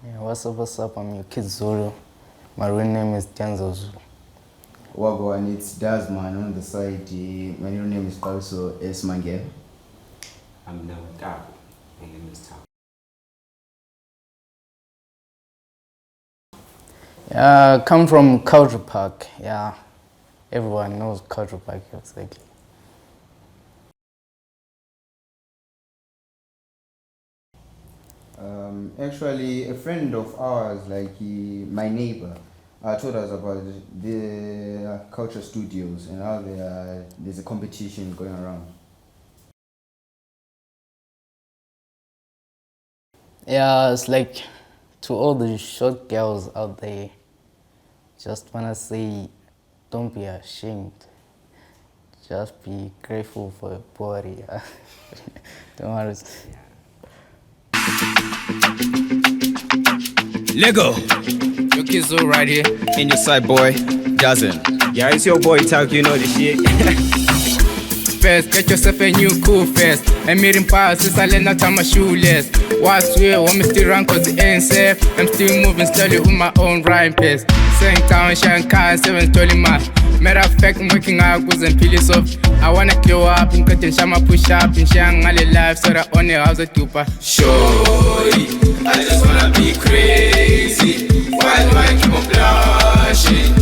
Yeah, what's up? I'm your kid Zulu. My real name is Zulu. Wagwan, it's Tman on the side. My real name is also Tman. I'm now Gabo. My name is Tom. Yeah, I come from Culture Park. Yeah, everyone knows Culture Park exactly. Actually, a friend of ours, my neighbor, told us about the culture studios and how there's a competition going around. Yeah, it's like to all the short girls out there, just wanna say, don't be ashamed. Just be grateful for your body. Yeah. Don't worry. Lego. Your kids all right here. In your side, boy. Doesn't. Yeah, it's your boy Talk, you know the shit. First, get yourself a new cool first. And meeting past since I learned that I'm a shoeless. What's weird, want me still run cause it ain't safe. I'm still moving slowly with my own rhyme pace. Same town, Shanghai, 7 story math. Matter of fact, I'm working out cause I'm feeling soft. I wanna glow up, I'm cutting shama push up in Shanghai life so that only house a tupa. Shawty, I just wanna be crazy. Why do I keep on blushing?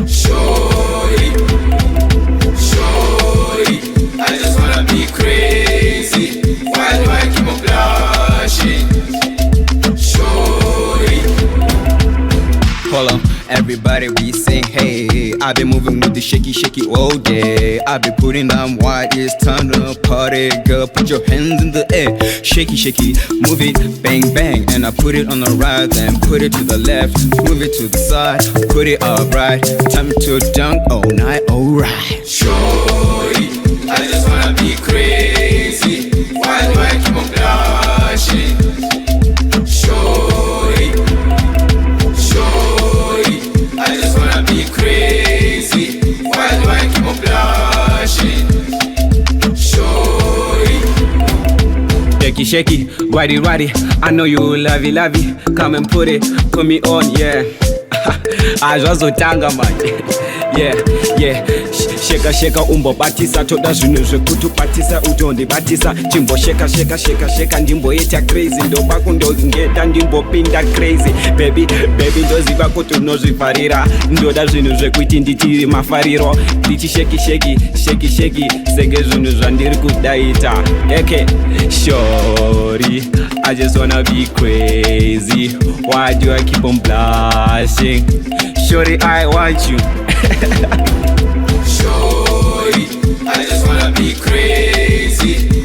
Shawty, I just wanna be crazy. Why do I keep on blushing? Shawty. Hold on, everybody be saying, hey, I been moving with the shaky all day. I be putting down what it's time to party. Girl, put your hands in the air. Shaky, move it, bang, bang. And I put it on the right, then put it to the left. Move it to the side, put it upright. Time to dunk all night, alright. Shawty, I just wanna be crazy. Why do I keep on blushing? Shawty, I just wanna be crazy. Why do I keep on blushing? Shawty. Shaky, waddy. I know you love it. Come and put me on, yeah. I just so tanga man. Yeah. Sheka umbo batisa toda zvinhu zvekutubatisa utondibatisa chimbo sheka ndimbo yeta crazy ndoba kundongeta ndimbopinda crazy baby ndoziva kuti unozvivharira ndoda zvinhu zvekuiti nditiri mafariro ndichi sheki senge zvinhu zvandiri kudaita okay shorty I just wanna be crazy why do I keep on blushing shorty I want you Shawty, I just wanna be crazy.